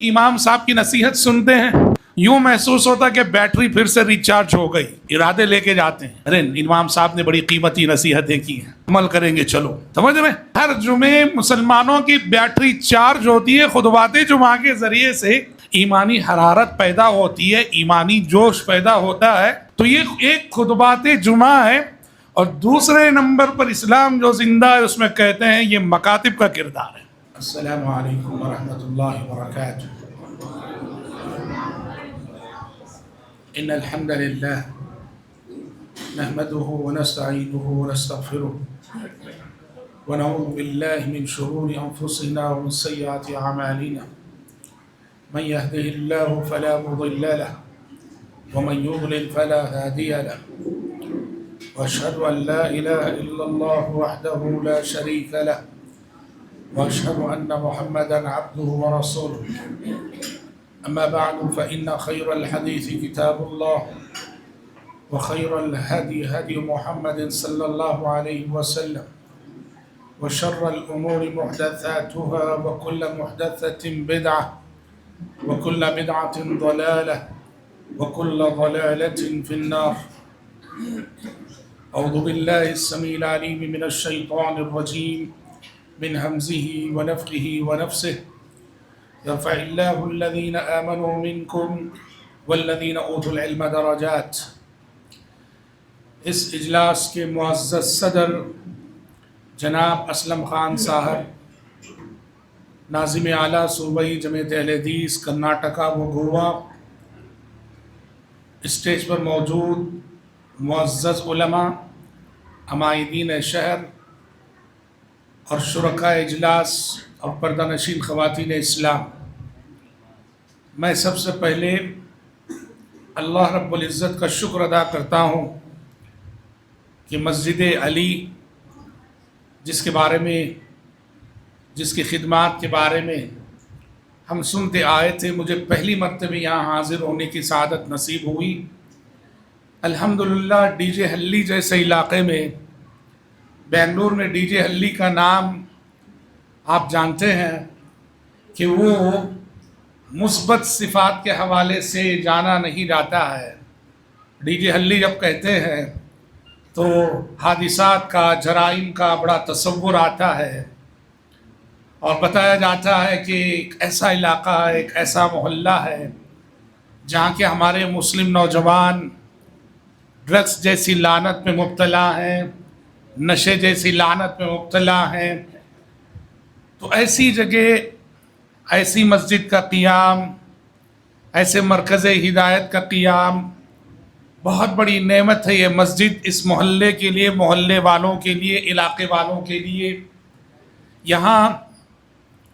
امام صاحب کی نصیحت سنتے ہیں یوں محسوس ہوتا کہ بیٹری پھر سے ریچارج ہو گئی، ارادے لے کے جاتے ہیں، ارے امام صاحب نے بڑی قیمتی نصیحتیں کی ہیں، عمل کریں گے، چلو سمجھ میں۔ ہر جمعے مسلمانوں کی بیٹری چارج ہوتی ہے، خطبات جمعہ کے ذریعے سے ایمانی حرارت پیدا ہوتی ہے، ایمانی جوش پیدا ہوتا ہے۔ تو یہ ایک خطبات جمعہ ہے، اور دوسرے نمبر پر اسلام جو زندہ ہے اس میں کہتے ہیں یہ مکاتب کا کردار ہے۔ السلام علیکم ورحمۃ اللہ وبرکاتہ۔ ان الحمد للہ نحمده ونستعینه ونستغفره ونعوذ باللہ من شرور انفسنا ومن سیئات اعمالنا من يهده الله فلا مضل له ومن يضلل فلا هادي له واشهد ان لا اله الا الله وحده لا شريك له واشهد ان محمدا عبده ورسوله اما بعد فان خير الحديث كتاب الله وخير الهدي هدي محمد صلى الله عليه وسلم وشر الامور محدثاتها وكل محدثة بدعة وكل بدعة ضلالة وكل ضلالة في النار۔ اعوذ بالله السميع العليم من الشيطان الرجيم من همزه ونفخه ونفسه يرفع الله الذين آمنوا منكم والذين اوتوا العلم درجات۔ اس اجلاس کے معزز صدر جناب اسلم خان صاحب، ناظم اعلیٰ صوبائی جمعیت اہل حدیث کرناٹکا و گوا، اسٹیج پر موجود معزز علماء، عمائدین شہر اور شرکاء اجلاس اور پردہ نشین خواتین اسلام، میں سب سے پہلے اللہ رب العزت کا شکر ادا کرتا ہوں کہ مسجد علی جس کے بارے میں، جس کی خدمات کے بارے میں ہم سنتے آئے تھے، مجھے پہلی مرتبہ یہاں حاضر ہونے کی سعادت نصیب ہوئی۔ الحمدللہ ڈی جے ہلی جیسے علاقے میں، بنگلور میں ڈی جے ہلی کا نام آپ جانتے ہیں کہ وہ مثبت صفات کے حوالے سے جانا نہیں جاتا ہے۔ ڈی جے ہلی جب کہتے ہیں تو حادثات کا، جرائم کا بڑا تصور آتا ہے، اور بتایا جاتا ہے کہ ایک ایسا علاقہ ہے، ایک ایسا محلہ ہے جہاں کے ہمارے مسلم نوجوان ڈرگس جیسی لعنت میں مبتلا ہیں، نشے جیسی لعنت میں مبتلا ہیں۔ تو ایسی جگہ، ایسی مسجد کا قیام، ایسے مرکز ہدایت کا قیام بہت بڑی نعمت ہے۔ یہ مسجد اس محلے کے لیے، محلے والوں کے لیے، علاقے والوں کے لیے، یہاں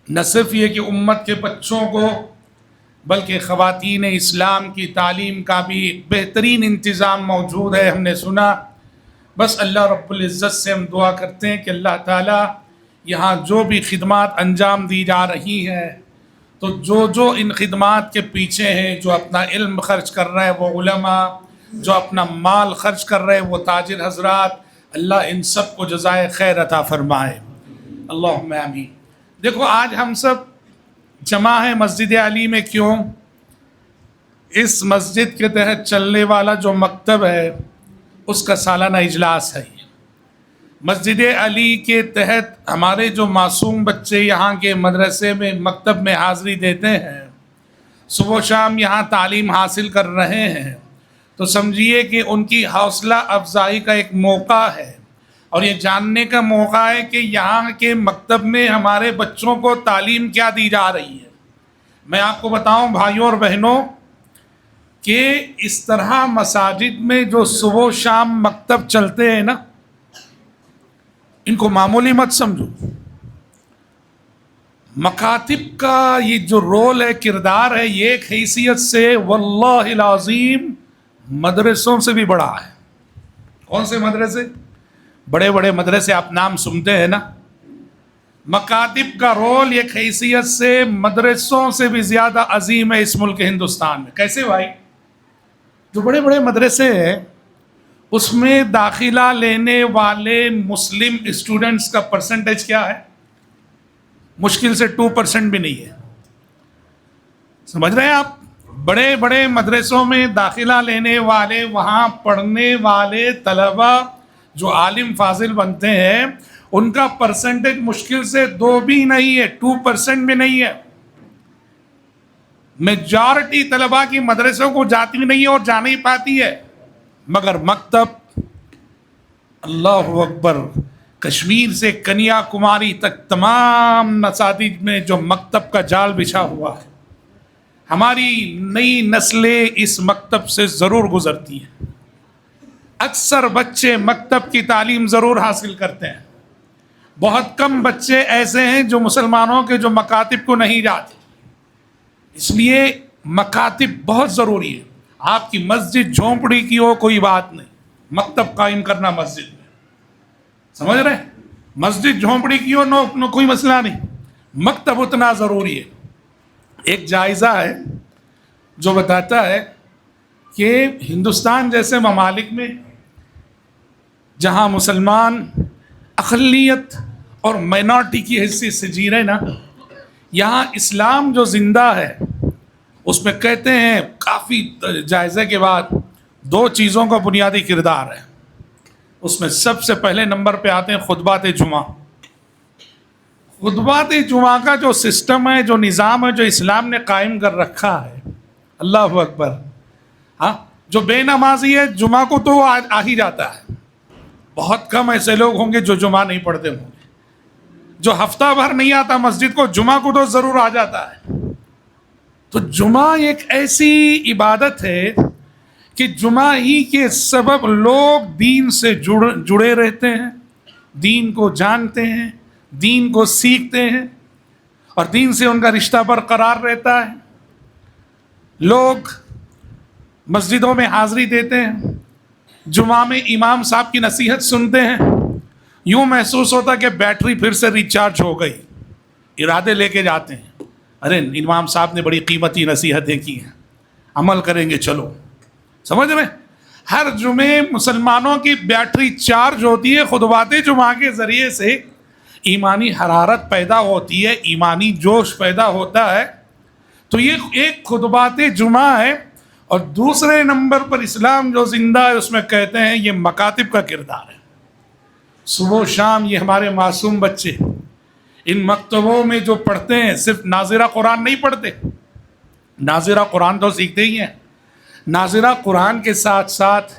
نہ صرف یہ کہ امت کے بچوں کو بلکہ خواتین اسلام کی تعلیم کا بھی بہترین انتظام موجود ہے۔ ہم نے سنا، بس اللہ رب العزت سے ہم دعا کرتے ہیں کہ اللہ تعالیٰ یہاں جو بھی خدمات انجام دی جا رہی ہیں، تو جو ان خدمات کے پیچھے ہیں، جو اپنا علم خرچ کر رہے ہیں وہ علماء، جو اپنا مال خرچ کر رہے ہیں وہ تاجر حضرات، اللہ ان سب کو جزائے خیر عطا فرمائے، اللہم آمین۔ دیکھو آج ہم سب جمع ہیں مسجد علی میں، کیوں؟ اس مسجد کے تحت چلنے والا جو مکتب ہے اس کا سالانہ اجلاس ہے۔ مسجد علی کے تحت ہمارے جو معصوم بچے یہاں کے مدرسے میں، مکتب میں حاضری دیتے ہیں، صبح و شام یہاں تعلیم حاصل کر رہے ہیں، تو سمجھیے کہ ان کی حوصلہ افزائی کا ایک موقع ہے، اور یہ جاننے کا موقع ہے کہ یہاں کے مکتب میں ہمارے بچوں کو تعلیم کیا دی جا رہی ہے۔ میں آپ کو بتاؤں بھائیوں اور بہنوں کہ اس طرح مساجد میں جو صبح و شام مکتب چلتے ہیں نا، ان کو معمولی مت سمجھو۔ مکاتب کا یہ جو رول ہے، کردار ہے، یہ ایک حیثیت سے واللہ العظیم مدرسوں سے بھی بڑا ہے۔ کون سے مدرسے؟ بڑے بڑے مدرسے آپ نام سنتے ہیں نا۔ مکاتب کا رول ایک حیثیت سے مدرسوں سے بھی زیادہ عظیم ہے اس ملک ہندوستان میں۔ کیسے بھائی؟ جو بڑے بڑے مدرسے ہیں اس میں داخلہ لینے والے مسلم اسٹوڈنٹس کا پرسنٹیج کیا ہے؟ مشکل سے 2% بھی نہیں ہے۔ سمجھ رہے ہیں آپ؟ بڑے بڑے مدرسوں میں داخلہ لینے والے، وہاں پڑھنے والے طلبہ جو عالم فاضل بنتے ہیں، ان کا پرسنٹیج مشکل سے 2 بھی نہیں ہے، 2% بھی نہیں ہے. میجارٹی طلبہ کی مدرسوں کو جاتی نہیں ہے اور جا نہیں پاتی ہے. مگر مکتب، اللہ اکبر، کشمیر سے کنیا کماری تک تمام مساجد میں جو مکتب کا جال بچھا ہوا ہے، ہماری نئی نسلیں اس مکتب سے ضرور گزرتی ہیں. اکثر بچے مکتب کی تعلیم ضرور حاصل کرتے ہیں. بہت کم بچے ایسے ہیں جو مسلمانوں کے جو مکاتب کو نہیں جاتے. اس لیے مکاتب بہت ضروری ہے. آپ کی مسجد جھونپڑی کی ہو کوئی بات نہیں، مکتب قائم کرنا مسجد میں، سمجھ رہے ہیں؟ مسجد جھونپڑی کی ہو نو کوئی مسئلہ نہیں، مکتب اتنا ضروری ہے. ایک جائزہ ہے جو بتاتا ہے کہ ہندوستان جیسے ممالک میں جہاں مسلمان اقلیت اور مائنارٹی کی حیثیت سے جی رہے نا، یہاں اسلام جو زندہ ہے اس میں کہتے ہیں کافی جائزے کے بعد 2 چیزوں کا بنیادی کردار ہے. اس میں سب سے پہلے نمبر پہ آتے ہیں خطبات جمعہ. خطبات جمعہ کا جو سسٹم ہے، جو نظام ہے، جو اسلام نے قائم کر رکھا ہے، اللہ اکبر. ہاں، جو بے نمازی ہے جمعہ کو تو آ ہی جاتا ہے. بہت کم ایسے لوگ ہوں گے جو جمعہ نہیں پڑھتے ہوں گے. جو ہفتہ بھر نہیں آتا مسجد کو، جمعہ کو تو ضرور آ جاتا ہے. تو جمعہ ایک ایسی عبادت ہے کہ جمعہ ہی کے سبب لوگ دین سے جڑے رہتے ہیں، دین کو جانتے ہیں، دین کو سیکھتے ہیں، اور دین سے ان کا رشتہ برقرار رہتا ہے. لوگ مسجدوں میں حاضری دیتے ہیں، جمعہ میں امام صاحب کی نصیحت سنتے ہیں، یوں محسوس ہوتا کہ بیٹری پھر سے ریچارج ہو گئی. ارادے لے کے جاتے ہیں، ارے امام صاحب نے بڑی قیمتی نصیحتیں کی ہیں، عمل کریں گے چلو. سمجھ رہے؟ ہر جمعے مسلمانوں کی بیٹری چارج ہوتی ہے. خطبات جمعہ کے ذریعے سے ایمانی حرارت پیدا ہوتی ہے، ایمانی جوش پیدا ہوتا ہے. تو یہ ایک خطبات جمعہ ہے. اور دوسرے نمبر پر اسلام جو زندہ ہے اس میں کہتے ہیں یہ مکاتب کا کردار ہے. صبح و شام یہ ہمارے معصوم بچے ان مکتبوں میں جو پڑھتے ہیں، صرف ناظرہ قرآن نہیں پڑھتے، ناظرہ قرآن تو سیکھتے ہی ہیں، ناظرہ قرآن کے ساتھ ساتھ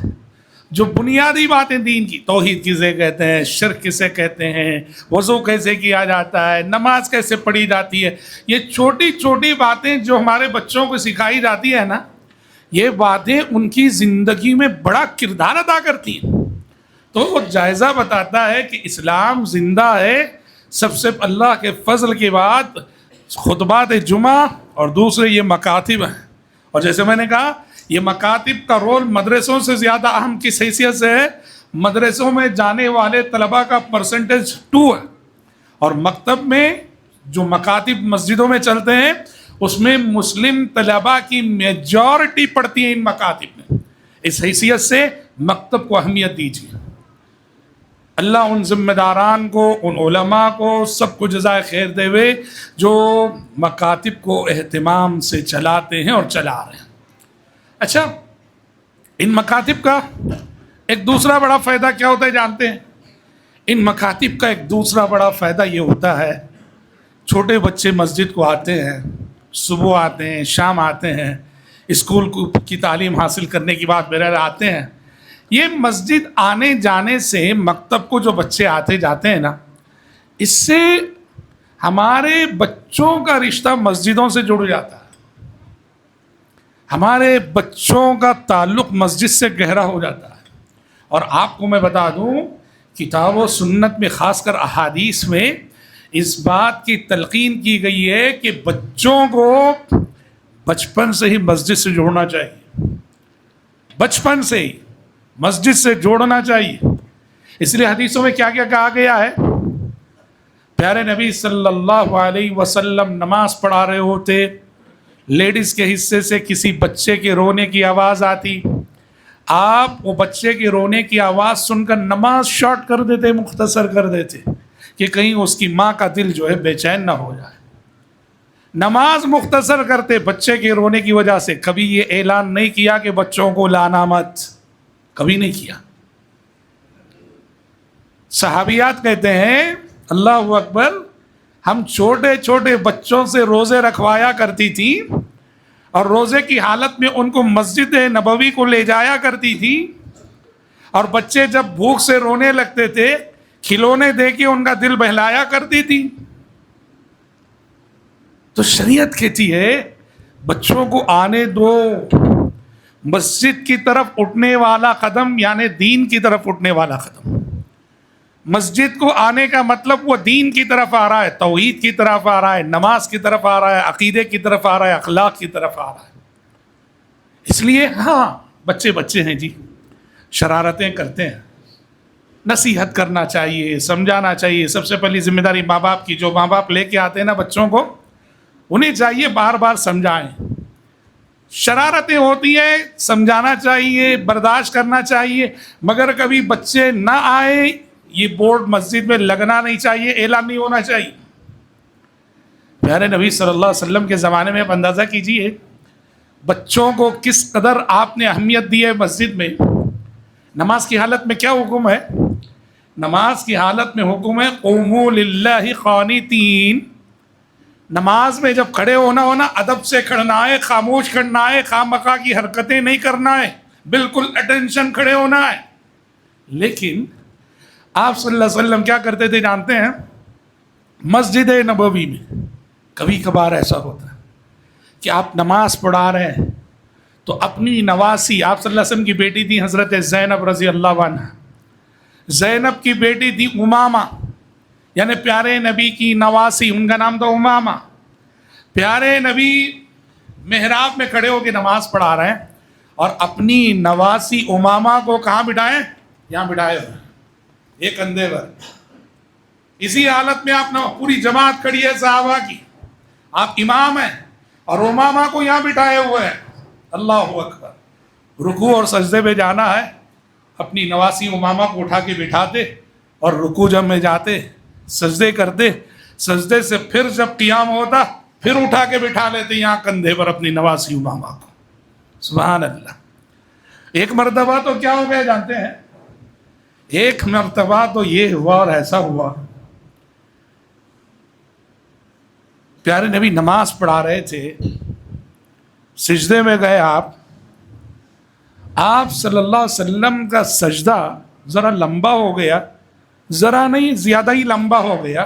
جو بنیادی باتیں دین کی، توحید کسے کہتے ہیں، شرک کسے کہتے ہیں، وضو کیسے کیا جاتا ہے، نماز کیسے پڑھی جاتی ہے، یہ چھوٹی چھوٹی باتیں جو ہمارے بچوں کو سکھائی جاتی ہے نا، یہ باتیں ان کی زندگی میں بڑا کردار ادا کرتی ہیں. تو وہ جائزہ بتاتا ہے کہ اسلام زندہ ہے. سب سے اللہ کے فضل کے بعد خطبات جمعہ اور دوسرے یہ مکاتب ہیں. اور جیسے میں نے کہا یہ مکاتب کا رول مدرسوں سے زیادہ اہم کس حیثیت سے ہے؟ مدرسوں میں جانے والے طلباء کا پرسنٹیج 2 ہے، اور مکتب میں جو مکاتب مسجدوں میں چلتے ہیں اس میں مسلم طلباء کی میجورٹی پڑھتی ہے ان مکاتب میں. اس حیثیت سے مکتب کو اہمیت دیجیے. اللہ ان ذمہ داران کو، ان علماء کو سب کو جزائے خیر دے ہوئے جو مکاتب کو اہتمام سے چلاتے ہیں اور چلا رہے ہیں. اچھا، ان مکاتب کا ایک دوسرا بڑا فائدہ کیا ہوتا ہے جانتے ہیں؟ ان مکاتب کا ایک دوسرا بڑا فائدہ یہ ہوتا ہے، چھوٹے بچے مسجد کو آتے ہیں، صبح آتے ہیں، شام آتے ہیں، اسکول کی تعلیم حاصل کرنے کی بعد بہرحال آتے ہیں. یہ مسجد آنے جانے سے، مکتب کو جو بچے آتے جاتے ہیں نا، اس سے ہمارے بچوں کا رشتہ مسجدوں سے جڑ جاتا ہے. ہمارے بچوں کا تعلق مسجد سے گہرا ہو جاتا ہے. اور آپ کو میں بتا دوں، کتاب و سنت میں خاص کر احادیث میں اس بات کی تلقین کی گئی ہے کہ بچوں کو بچپن سے ہی مسجد سے جوڑنا چاہیے، بچپن سے ہی مسجد سے جوڑنا چاہیے. اس لیے حدیثوں میں کیا کیا کہا گیا ہے؟ پیارے نبی صلی اللہ علیہ وسلم نماز پڑھا رہے ہوتے، لیڈیز کے حصے سے کسی بچے کے رونے کی آواز آتی، آپ وہ بچے کے رونے کی آواز سن کر نماز شارٹ کر دیتے، مختصر کر دیتے کہ کہیں اس کی ماں کا دل جو ہے بے چین نہ ہو جائے. نماز مختصر کرتے بچے کے رونے کی وجہ سے. کبھی یہ اعلان نہیں کیا کہ بچوں کو لانا مت, کبھی نہیں کیا. صحابیات کہتے ہیں اللہ اکبر, ہم چھوٹے چھوٹے بچوں سے روزے رکھوایا کرتی تھی اور روزے کی حالت میں ان کو مسجد نبوی کو لے جایا کرتی تھی, اور بچے جب بھوک سے رونے لگتے تھے کھلونے دے کے ان کا دل بہلایا کرتی تھی. تو شریعت کہتی ہے بچوں کو آنے دو. مسجد کی طرف اٹھنے والا قدم یعنی دین کی طرف اٹھنے والا قدم. مسجد کو آنے کا مطلب وہ دین کی طرف آ رہا ہے, توحید کی طرف آ رہا ہے, نماز کی طرف آ رہا ہے, عقیدے کی طرف آ رہا ہے, اخلاق کی طرف آ رہا ہے. اس لیے ہاں بچے بچے ہیں جی, شرارتیں کرتے ہیں, نصیحت کرنا چاہیے, سمجھانا چاہیے. سب سے پہلی ذمہ داری ماں باپ کی. جو ماں باپ لے کے آتے ہیں نا بچوں کو, انہیں چاہیے بار بار سمجھائیں. شرارتیں ہوتی ہیں, سمجھانا چاہیے, برداشت کرنا چاہیے, مگر کبھی بچے نہ آئے یہ بورڈ مسجد میں لگنا نہیں چاہیے, اعلان نہیں ہونا چاہیے. پیارے نبی صلی اللہ علیہ وسلم کے زمانے میں آپ اندازہ کیجئے بچوں کو کس قدر آپ نے اہمیت دی ہے مسجد میں. نماز کی حالت میں کیا حکم ہے؟ نماز کی حالت میں حکم ہے قوموا للہ قانتین. نماز میں جب کھڑے ہونا ادب سے کھڑنا ہے, خاموش کھڑنا ہے, خواہ مخواہ کی حرکتیں نہیں کرنا ہے, بالکل اٹینشن کھڑے ہونا ہے. لیکن آپ صلی اللہ علیہ وسلم کیا کرتے تھے جانتے ہیں؟ مسجد نبوی میں کبھی کبھار ایسا ہوتا ہے کہ آپ نماز پڑھا رہے ہیں تو اپنی نواسی, آپ صلی اللہ علیہ وسلم کی بیٹی تھی حضرت زینب رضی اللہ عنہ, زینب کی بیٹی تھی امامہ, یعنی پیارے نبی کی نواسی, ان کا نام تھا امامہ. پیارے نبی محراب میں کھڑے ہو کے نماز پڑھا رہے ہیں اور اپنی نواسی امامہ کو کہاں بٹھائے؟ یہاں بٹھائے ہوئے ایک کندھے پر. اسی حالت میں آپ نے پوری جماعت کھڑی ہے صحابہ کی, آپ امام ہیں اور امامہ کو یہاں بٹھائے ہوئے ہیں. اللہ اکبر. رکوع اور سجدے پہ جانا ہے, اپنی نواسی امامہ کو اٹھا کے بٹھاتے اور رکوع جب میں جاتے سجدے کرتے, سجدے سے پھر جب قیام ہوتا پھر اٹھا کے بٹھا لیتے یہاں کندھے پر اپنی نواسی امامہ کو. سبحان اللہ. ایک مرتبہ تو کیا ہو گیا جانتے ہیں؟ ایک مرتبہ تو یہ ہوا اور ایسا ہوا, پیارے نبی نماز پڑھا رہے تھے, سجدے میں گئے آپ صلی اللہ علیہ وسلم کا سجدہ ذرا لمبا ہو گیا, ذرا نہیں زیادہ ہی لمبا ہو گیا.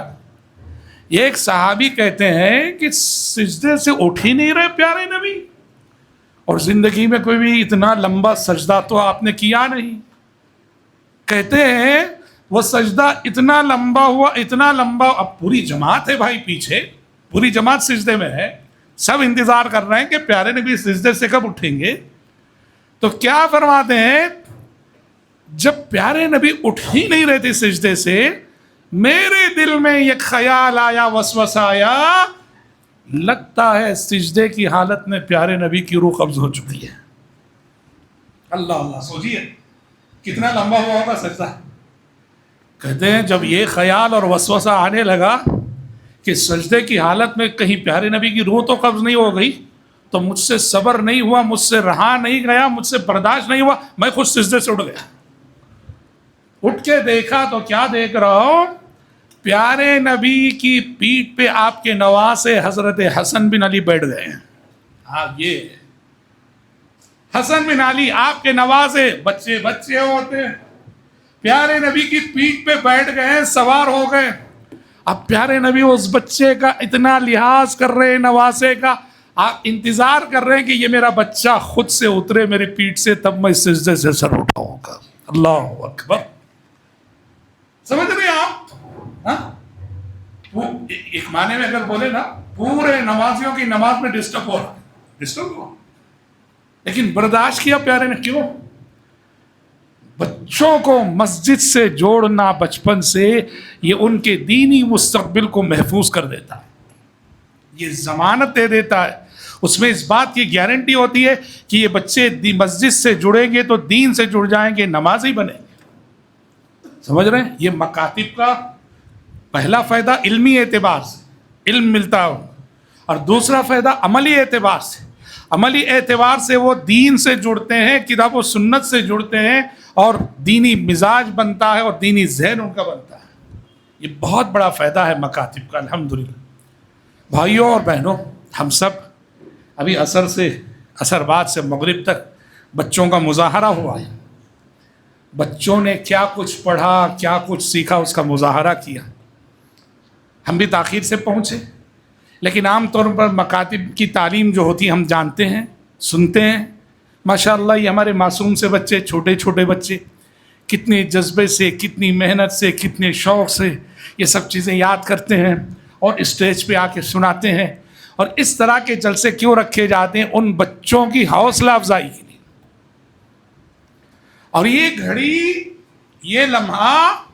ایک صحابی کہتے ہیں کہ سجدے سے اٹھ ہی نہیں رہے پیارے نبی, اور زندگی میں کوئی بھی اتنا لمبا سجدہ تو آپ نے کیا نہیں. کہتے ہیں وہ سجدہ اتنا لمبا ہوا, اتنا لمبا, اب پوری جماعت ہے بھائی پیچھے, پوری جماعت سجدے میں ہے, سب انتظار کر رہے ہیں کہ پیارے نبی سجدے سے کب اٹھیں گے. تو کیا فرماتے ہیں, جب پیارے نبی اٹھ ہی نہیں رہے تھے سجدے سے, میرے دل میں ایک خیال آیا, وسوسہ آیا, لگتا ہے سجدے کی حالت میں پیارے نبی کی روح قبض ہو چکی ہے. اللہ اللہ. سوچیے کتنا لمبا ہوا ہوگا سجدہ. کہتے ہیں جب یہ خیال اور وسوسہ آنے لگا کہ سجدے کی حالت میں کہیں پیارے نبی کی روح تو قبض نہیں ہو گئی, تو مجھ سے صبر نہیں ہوا, مجھ سے رہا نہیں گیا, مجھ سے برداشت نہیں ہوا, میں خود سجدے سے اٹھ گیا. اٹھ کے دیکھا تو کیا دیکھ رہا ہوں, پیارے نبی کی پیٹھ پہ آپ کے نواسے حضرت حسن بن علی بیٹھ گئے ہیں. آپ یہ حسن بن علی آپ کے نواسے, بچے بچے ہوتے ہیں, پیارے نبی کی پیٹھ پہ بیٹھ گئے ہیں, سوار ہو گئے. اب پیارے نبی اس بچے کا اتنا لحاظ کر رہے ہیں, نواسے کا, آپ انتظار کر رہے ہیں کہ یہ میرا بچہ خود سے اترے میرے پیٹھ سے, تب میں سجدے سے سر اٹھاؤں گا. اللہ اکبر. سمجھ رہے ہیں آپ؟ ایک معنی میں اگر بولے نا, پورے نمازیوں کی نماز میں ڈسٹرب ہو رہا ہے, ڈسٹرب ہوا, لیکن برداشت کیا پیارے نے. کیوں؟ بچوں کو مسجد سے جوڑنا بچپن سے, یہ ان کے دینی مستقبل کو محفوظ کر دیتا ہے, یہ ضمانت دے دیتا ہے. اس میں اس بات کی گارنٹی ہوتی ہے کہ یہ بچے مسجد سے جڑیں گے تو دین سے جڑ جائیں گے, نمازی بنیں گے. سمجھ رہے ہیں؟ یہ مکاتب کا پہلا فائدہ علمی اعتبار سے علم ملتا ہے. اور دوسرا فائدہ عملی اعتبار سے، عملی اعتبار سے وہ دین سے جڑتے ہیں، کتاب و سنت سے جڑتے ہیں، اور دینی مزاج بنتا ہے اور دینی ذہن ان کا بنتا ہے۔ یہ بہت بڑا فائدہ ہے مکاتب کا، الحمدللہ۔ بھائیوں اور بہنوں، ہم سب ابھی عصر بعد سے مغرب تک بچوں کا مظاہرہ ہوا ہے، بچوں نے کیا کچھ پڑھا، کیا کچھ سیکھا، اس کا مظاہرہ کیا۔ ہم بھی تاخیر سے پہنچے، لیکن عام طور پر مکاتب کی تعلیم جو ہوتی ہے ہم جانتے ہیں، سنتے ہیں۔ ماشاءاللہ یہ ہمارے معصوم سے بچے، چھوٹے چھوٹے بچے کتنے جذبے سے، کتنی محنت سے، کتنے شوق سے یہ سب چیزیں یاد کرتے ہیں اور اسٹیج پہ آ کے سناتے ہیں۔ اور اس طرح کے جلسے کیوں رکھے جاتے ہیں؟ ان بچوں کی حوصلہ افزائی کے لیے۔ اور یہ گھڑی، یہ لمحہ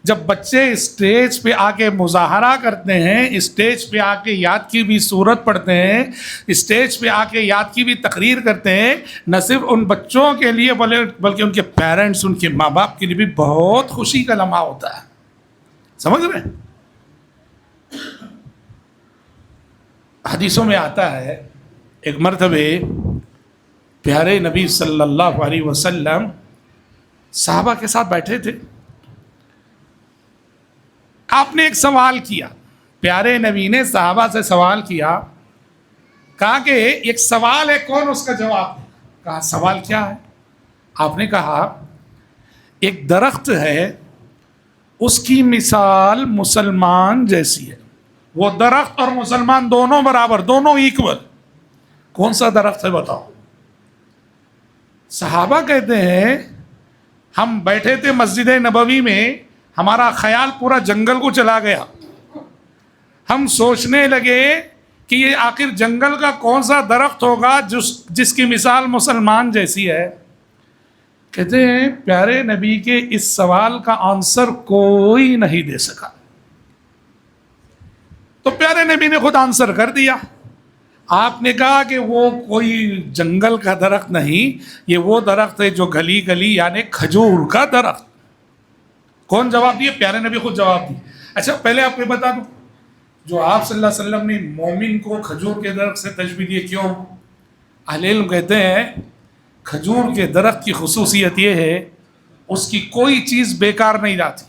جب بچے اسٹیج پہ آ کے مظاہرہ کرتے ہیں، اسٹیج پہ آ کے یاد کی بھی صورت پڑھتے ہیں، اسٹیج پہ آ کے یاد کی بھی تقریر کرتے ہیں، نہ صرف ان بچوں کے لیے بلکہ ان کے پیرنٹس، ان کے ماں باپ کے لیے بھی بہت خوشی کا لمحہ ہوتا ہے۔ سمجھ رہے ہیں؟ حدیثوں میں آتا ہے، ایک مرتبہ پیارے نبی صلی اللہ علیہ وسلم صحابہ کے ساتھ بیٹھے تھے۔ آپ نے ایک سوال کیا، پیارے نبی نے صحابہ سے سوال کیا، کہا کہ ایک سوال ہے، کون اس کا جواب دے؟ کہا سوال کیا ہے؟ آپ نے کہا ایک درخت ہے، اس کی مثال مسلمان جیسی ہے۔ وہ درخت اور مسلمان دونوں برابر، دونوں ایکول۔ کون سا درخت ہے بتاؤ؟ صحابہ کہتے ہیں ہم بیٹھے تھے مسجد نبوی میں، ہمارا خیال پورا جنگل کو چلا گیا۔ ہم سوچنے لگے کہ یہ آخر جنگل کا کون سا درخت ہوگا جس کی مثال مسلمان جیسی ہے۔ کہتے ہیں پیارے نبی کے اس سوال کا آنسر کوئی نہیں دے سکا، تو پیارے نبی نے خود آنسر کر دیا۔ آپ نے کہا کہ وہ کوئی جنگل کا درخت نہیں، یہ وہ درخت ہے جو گلی گلی، یعنی کھجور کا درخت۔ کون جواب دیے؟ پیارے نبی خود جواب دیے۔ اچھا پہلے آپ کو بتا دوں، جو آپ صلی اللہ علیہ وسلم نے مومن کو کھجور کے درخت سے تشبیہ دی، کیوں؟ اہل علم کہتے ہیں کھجور کے درخت کی خصوصیت یہ ہے، اس کی کوئی چیز بیکار نہیں جاتی،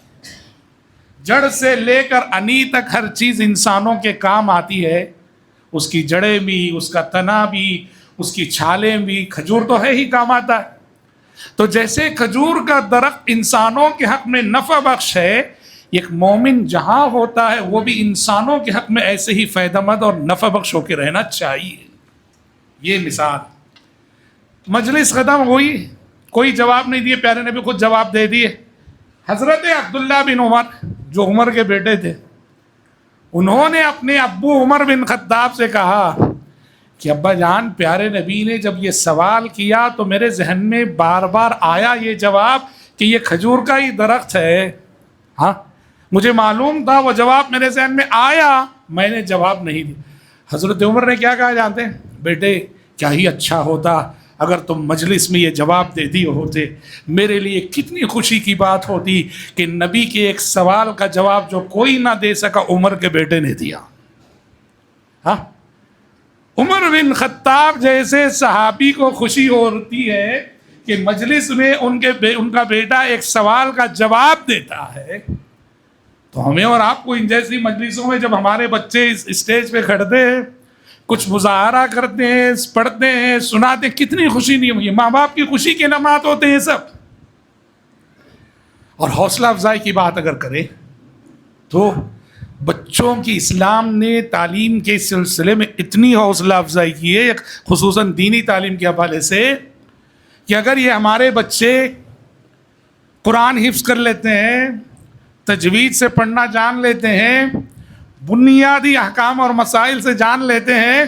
جڑ سے لے کر انی تک ہر چیز انسانوں کے کام آتی ہے۔ اس کی جڑیں بھی، اس کا تنا بھی، اس کی چھالیں بھی، کھجور تو ہے ہی کام آتا ہے۔ تو جیسے کھجور کا درخت انسانوں کے حق میں نفع بخش ہے، ایک مومن جہاں ہوتا ہے وہ بھی انسانوں کے حق میں ایسے ہی فائدہ مند اور نفع بخش ہو کے رہنا چاہیے۔ یہ مثال۔ مجلس ختم ہوئی، کوئی جواب نہیں دیے، پیارے نبی خود جواب دے دیے۔ حضرت عبداللہ بن عمر جو عمر کے بیٹے تھے، انہوں نے اپنے ابو عمر بن خطاب سے کہا کہ ابا جان، پیارے نبی نے جب یہ سوال کیا تو میرے ذہن میں بار بار آیا یہ جواب کہ یہ کھجور کا ہی درخت ہے۔ ہاں مجھے معلوم تھا، وہ جواب میرے ذہن میں آیا، میں نے جواب نہیں دیا۔ حضرت عمر نے کیا کہا جانتے ہیں؟ بیٹے کیا ہی اچھا ہوتا اگر تم مجلس میں یہ جواب دے دیے ہوتے، میرے لیے کتنی خوشی کی بات ہوتی کہ نبی کے ایک سوال کا جواب جو کوئی نہ دے سکا، عمر کے بیٹے نے دیا۔ ہاں عمر بن خطاب جیسے صحابی کو خوشی ہوتی ہے کہ مجلس میں ان کا بیٹا ایک سوال کا جواب دیتا ہے، تو ہمیں اور آپ کو ان جیسی مجلسوں میں جب ہمارے بچے اس اسٹیج پہ کھڑتے ہیں، کچھ مظاہرہ کرتے ہیں، پڑھتے ہیں، سناتے ہیں، کتنی خوشی نہیں ہوئی؟ ماں باپ کی خوشی کے لمحات ہوتے ہیں سب۔ اور حوصلہ افزائی کی بات اگر کریں تو بچوں کی اسلام نے تعلیم کے سلسلے میں اتنی حوصلہ افزائی کی ہے، خصوصاً دینی تعلیم کے حوالے سے، کہ اگر یہ ہمارے بچے قرآن حفظ کر لیتے ہیں، تجوید سے پڑھنا جان لیتے ہیں، بنیادی احکام اور مسائل سے جان لیتے ہیں،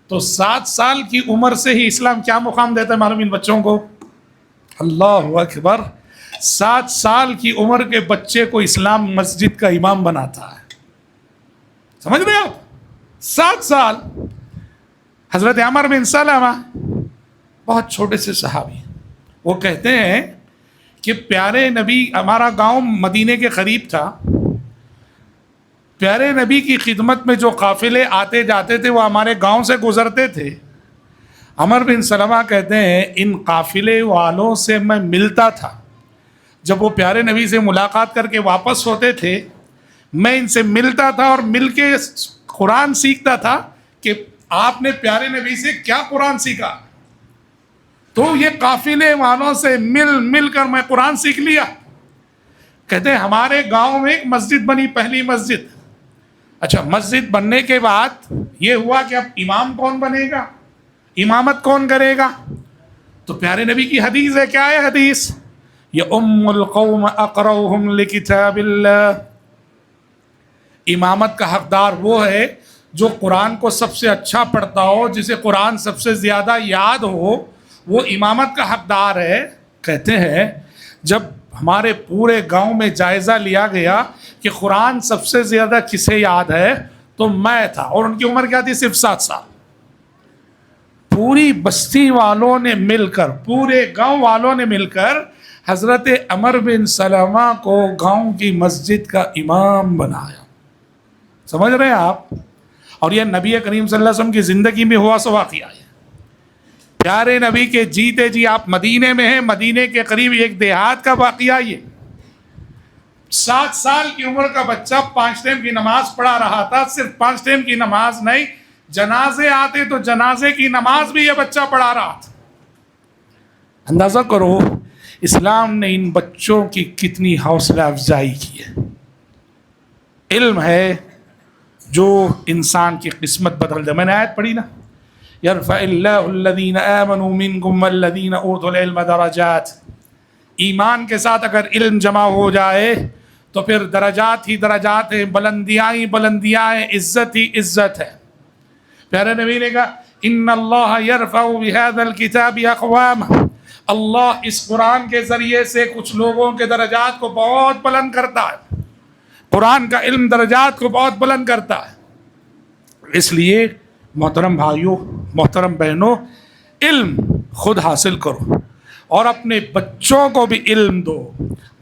تو 7 سال کی عمر سے ہی اسلام کیا مقام دیتا ہے معلوم ان بچوں کو؟ اللہ اکبر! 7 سال کی عمر کے بچے کو اسلام مسجد کا امام بناتا ہے۔ سمجھ رہے آپ؟ 7 سال۔ حضرت عمر بن سلمہ بہت چھوٹے سے صحابی، وہ کہتے ہیں کہ پیارے نبی، ہمارا گاؤں مدینے کے قریب تھا، پیارے نبی کی خدمت میں جو قافلے آتے جاتے تھے وہ ہمارے گاؤں سے گزرتے تھے. عمر بن سلمہ کہتے ہیں ان قافلے والوں سے میں ملتا تھا. جب وہ پیارے نبی سے ملاقات کر کے واپس ہوتے تھے میں ان سے ملتا تھا اور مل کے قرآن سیکھتا تھا کہ آپ نے پیارے نبی سے کیا قرآن سیکھا. تو یہ قافلے والوں سے مل کر میں قرآن سیکھ لیا. کہتے ہیں ہمارے گاؤں میں ایک مسجد بنی، پہلی مسجد. اچھا، مسجد بننے کے بعد یہ ہوا کہ اب امام کون بنے گا، امامت کون کرے گا؟ تو پیارے نبی کی حدیث ہے. کیا ہے حدیث؟ یہ ام القوم اقرؤہم لکتاب اللہ. امامت کا حقدار وہ ہے جو قرآن کو سب سے اچھا پڑھتا ہو، جسے قرآن سب سے زیادہ یاد ہو، وہ امامت کا حقدار ہے. کہتے ہیں جب ہمارے پورے گاؤں میں جائزہ لیا گیا کہ قرآن سب سے زیادہ کسے یاد ہے تو میں تھا، اور ان کی عمر کیا تھی؟ صرف 7 سال. پوری بستی والوں نے مل کر، پورے گاؤں والوں نے مل کر حضرت عمر بن سلمہ کو گاؤں کی مسجد کا امام بنایا. سمجھ رہے ہیں آپ؟ اور یہ نبی کریم صلی اللہ علیہ وسلم کی زندگی میں ہوا سو واقعہ ہے. پیارے نبی کے جیتے جی آپ مدینے میں ہیں، مدینے کے قریب ایک دیہات کا واقعہ. یہ 7 سال کی عمر کا بچہ 5 ٹائم کی نماز پڑھا رہا تھا. صرف 5 ٹائم کی نماز نہیں، جنازے آتے تو جنازے کی نماز بھی یہ بچہ پڑھا رہا تھا. اندازہ کرو اسلام نے ان بچوں کی کتنی حوصلہ افزائی کی ہے. علم ہے جو انسان کی قسمت بدل دے. میں نے آیت پڑھی نا، یرفع اللہ الذین آمنوا منکم والذین اوتوا العلم درجات. ایمان کے ساتھ اگر علم جمع ہو جائے تو پھر درجات ہی درجات ہیں، بلندیاں ہی بلندیاں ہیں، عزت ہی عزت ہے. پیارے نبی نے کہا ان اللہ یرفع بہذا الکتاب اقواما. اللہ اس قرآن کے ذریعے سے کچھ لوگوں کے درجات کو بہت بلند کرتا ہے. قرآن کا علم درجات کو بہت بلند کرتا ہے. اس لیے محترم بھائیوں، محترم بہنوں، علم خود حاصل کرو اور اپنے بچوں کو بھی علم دو.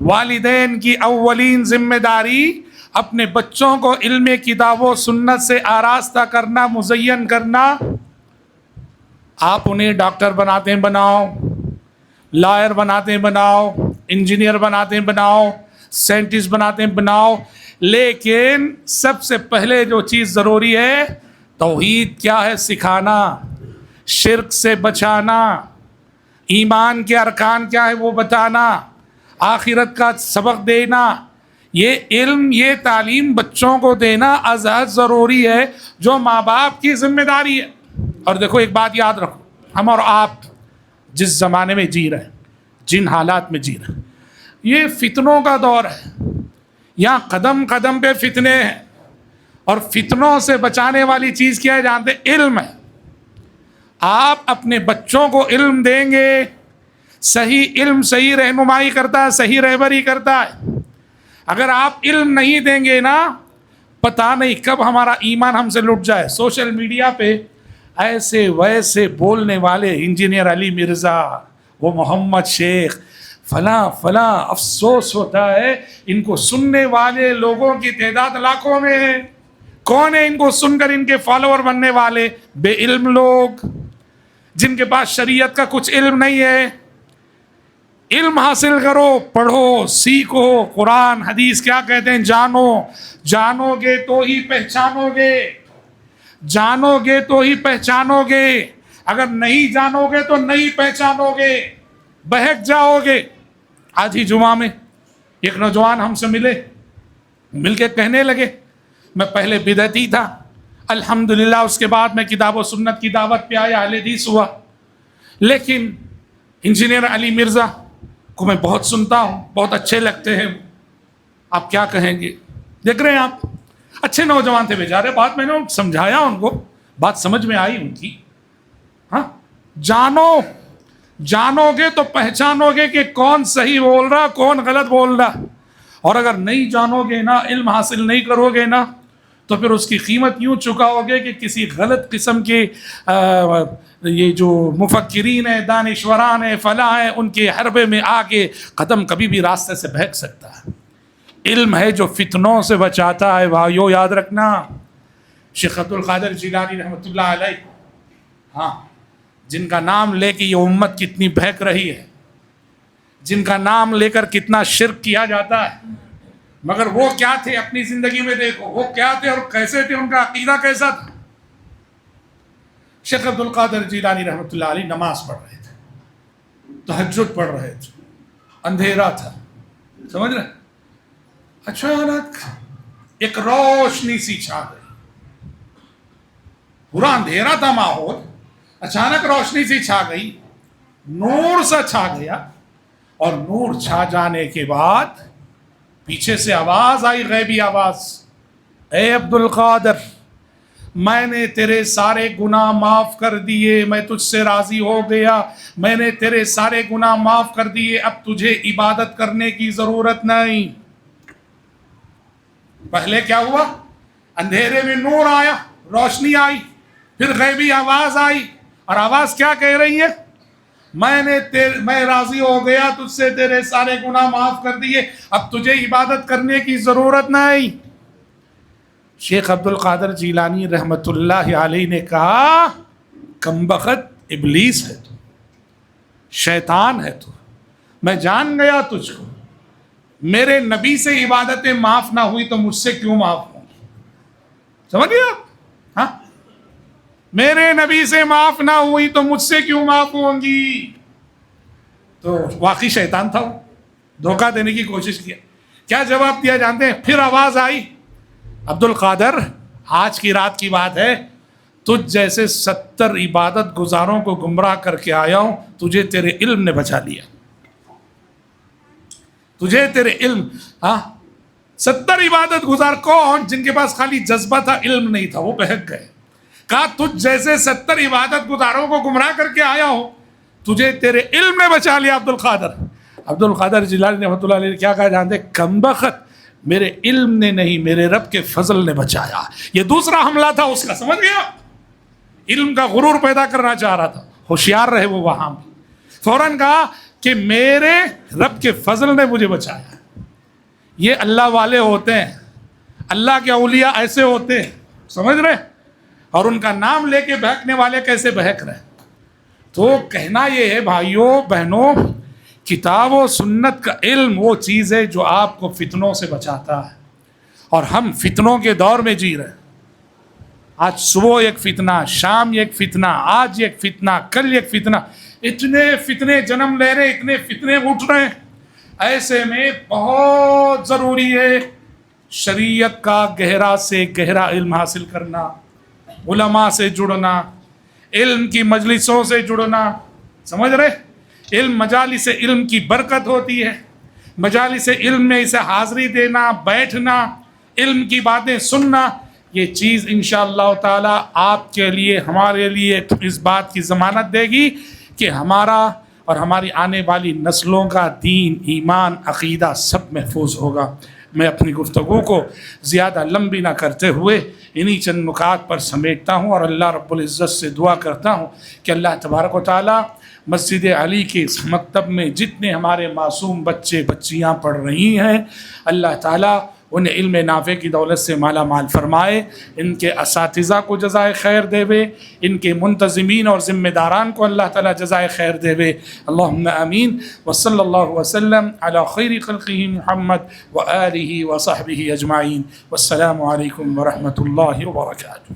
والدین کی اولین ذمہ داری اپنے بچوں کو علم کتاب و سنت سے آراستہ کرنا، مزین کرنا. آپ انہیں ڈاکٹر بناتے ہیں بناؤ، لائر بناتے ہیں بناؤ، انجینئر بناتے ہیں بناؤ، سائنٹسٹ بناتے ہیں بناؤ، لیکن سب سے پہلے جو چیز ضروری ہے توحید کیا ہے سکھانا، شرک سے بچانا، ایمان کے ارکان کیا ہے وہ بتانا، آخرت کا سبق دینا. یہ علم، یہ تعلیم بچوں کو دینا ازحد ضروری ہے، جو ماں باپ کی ذمہ داری ہے. اور دیکھو ایک بات یاد رکھو، ہم اور آپ جس زمانے میں جی رہے ہیں، جن حالات میں جی رہے ہیں، یہ فتنوں کا دور ہے. یہاں قدم قدم پہ فتنے ہیں، اور فتنوں سے بچانے والی چیز کیا ہے جانتے؟ علم ہے. آپ اپنے بچوں کو علم دیں گے، صحیح علم صحیح رہنمائی کرتا ہے، صحیح رہبری کرتا ہے. اگر آپ علم نہیں دیں گے نا، پتہ نہیں کب ہمارا ایمان ہم سے لٹ جائے. سوشل میڈیا پہ ایسے ویسے بولنے والے، انجینئر علی مرزا، وہ محمد شیخ، فلاں فلاں، افسوس ہوتا ہے ان کو سننے والے لوگوں کی تعداد لاکھوں میں ہے. کون ہے ان کو سن کر ان کے فالوور بننے والے؟ بے علم لوگ، جن کے پاس شریعت کا کچھ علم نہیں ہے. علم حاصل کرو، پڑھو، سیکھو. قرآن حدیث کیا کہتے ہیں؟ جانو. جانو گے تو ہی پہچانو گے، جانو گے تو ہی پہچانو گے. اگر نہیں جانو گے تو نہیں پہچانو گے، بہک جاؤ گے. آج ہی جمعہ میں ایک نوجوان ہم سے مل کے کہنے لگے میں پہلے بدعتی تھا، الحمدللہ اس کے بعد میں کتاب و سنت کی دعوت پہ آیا، اہل حدیث ہوا، لیکن انجینئر علی مرزا کو میں بہت سنتا ہوں، بہت اچھے لگتے ہیں. آپ کیا کہیں گے؟ دیکھ رہے ہیں آپ، اچھے نوجوان تھے بیچارے. بات میں نے سمجھایا ان کو، بات سمجھ میں آئی ان کی. ہاں، جانو گے تو پہچانو گے کہ کون صحیح بول رہا، کون غلط بول رہا. اور اگر نہیں جانو گے نا، علم حاصل نہیں کرو گے نا، تو پھر اس کی قیمت یوں چکاؤ گے کہ کسی غلط قسم کے یہ جو مفکرین ہیں، دانشوران ہیں، فلاں ہیں، ان کے حربے میں آ کے قدم کبھی بھی راستے سے بہک سکتا ہے. علم ہے جو فتنوں سے بچاتا ہے بھائیو، یاد رکھنا۔ شیخ عبد القادر جیلانی رحمۃ اللہ علیہ، ہاں، جن کا نام لے کے یہ امت کتنی بہک رہی ہے، جن کا نام لے کر کتنا شرک کیا جاتا ہے، مگر وہ کیا تھے اپنی زندگی میں دیکھو، وہ کیا تھے اور کیسے تھے، ان کا عقیدہ کیسا تھا۔ شیخ عبد القادر جیلانی رحمۃ اللہ علیہ نماز پڑھ رہے تھے، تہجد پڑھ رہے تھے، اندھیرا تھا، سمجھ رہے؟ اچانک ایک روشنی سی چھا گئی، پورا اندھیرا تھا ماحول، اچانک روشنی سی چھا گئی، نور سا چھا گیا، اور نور چھا جانے کے بعد پیچھے سے آواز آئی، غیبی آواز، اے عبد القادر، میں نے تیرے سارے گناہ معاف کر دیے، میں تجھ سے راضی ہو گیا، میں نے تیرے سارے گناہ معاف کر دیے، اب تجھے عبادت کرنے کی ضرورت نہیں۔ پہلے کیا ہوا؟ اندھیرے میں نور آیا، روشنی آئی، پھر غیبی آواز آئی، اور آواز کیا کہہ رہی ہے؟ میں راضی ہو گیا تجھ سے، تیرے سارے گناہ معاف کر دیے، اب تجھے عبادت کرنے کی ضرورت نہیں۔ شیخ عبد القادر جیلانی رحمۃ اللہ علیہ نے کہا، کمبخت، ابلیس ہے تو، شیطان ہے تو، میں جان گیا تجھ کو، میرے نبی سے عبادتیں معاف نہ ہوئی تو مجھ سے کیوں معاف ہوں گی؟ سمجھ گئے آپ؟ ہاں، میرے نبی سے معاف نہ ہوئی تو مجھ سے کیوں معاف ہوں گی؟ تو واقعی شیطان تھا، وہ دھوکہ دینے کی کوشش کیا۔ کیا جواب دیا جانتے ہیں؟ پھر آواز آئی، عبد القادر، آج کی رات کی بات ہے، تجھ جیسے 70 عبادت گزاروں کو گمراہ کر کے آیا ہوں، تجھے تیرے علم نے بچا لیا، تجھے تیرے علم۔ ہاں، 70 عبادت گزار کون؟ جن کے پاس خالی جذبہ تھا، علم نہیں تھا، وہ بہک گئے۔ کہا تجھ جیسے 70 عبادت گزاروں کو گمراہ کر کے آیا ہو، تجھے تیرے علم نے بچا لیا عبد القادر۔ عبد القادر جیلانی رحمۃ اللہ علیہ نے کیا کہا جانتے؟ کمبخت، میرے علم نے نہیں، میرے رب کے فضل نے بچایا۔ یہ دوسرا حملہ تھا اس کا، سمجھ گیا؟ علم کا غرور پیدا کرنا چاہ رہا تھا، ہوشیار رہے وہ وہاں بھی۔ فوراً کہا کہ میرے رب کے فضل نے مجھے بچایا۔ یہ اللہ والے ہوتے ہیں، اللہ کے اولیاء ایسے ہوتے ہیں، سمجھ رہے؟ اور ان کا نام لے کے بہکنے والے کیسے بہک رہے؟ تو کہنا یہ ہے بھائیوں بہنوں، کتاب و سنت کا علم وہ چیز ہے جو آپ کو فتنوں سے بچاتا ہے، اور ہم فتنوں کے دور میں جی رہے ہیں۔ آج صبح ایک فتنہ، شام ایک فتنہ، آج ایک فتنہ، کل ایک فتنہ، اتنے فتنے جنم لے رہے، اتنے فتنے اٹھ رہے ہیں۔ ایسے میں بہت ضروری ہے شریعت کا گہرا سے گہرا علم حاصل کرنا، علماء سے جڑنا، علم کی مجلسوں سے جڑنا، سمجھ رہے؟ علم، مجالس علم کی برکت ہوتی ہے، مجالس علم میں اسے حاضری دینا، بیٹھنا، علم کی باتیں سننا، یہ چیز انشاءاللہ تعالی آپ کے لیے، ہمارے لیے اس بات کی ضمانت دے گی کہ ہمارا اور ہماری آنے والی نسلوں کا دین، ایمان، عقیدہ سب محفوظ ہوگا۔ میں اپنی گفتگو کو زیادہ لمبی نہ کرتے ہوئے انہی چند نکات پر سمیٹتا ہوں، اور اللہ رب العزت سے دعا کرتا ہوں کہ اللہ تبارک و تعالی مسجد علی کے اس مکتب میں جتنے ہمارے معصوم بچے بچیاں پڑھ رہی ہیں، اللہ تعالیٰ انہیں علم نافع کی دولت سے مالا مال فرمائے، ان کے اساتذہ کو جزائے خیر دے وے، ان کے منتظمین اور ذمہ داران کو اللہ تعالیٰ جزائے خیر دے وے۔ اللہم آمین، وصلی اللہ وسلم علی خیر خلقہ محمد وآلہ وصحبہ اجمعین، والسلام علیکم ورحمۃ اللہ وبرکاتہ۔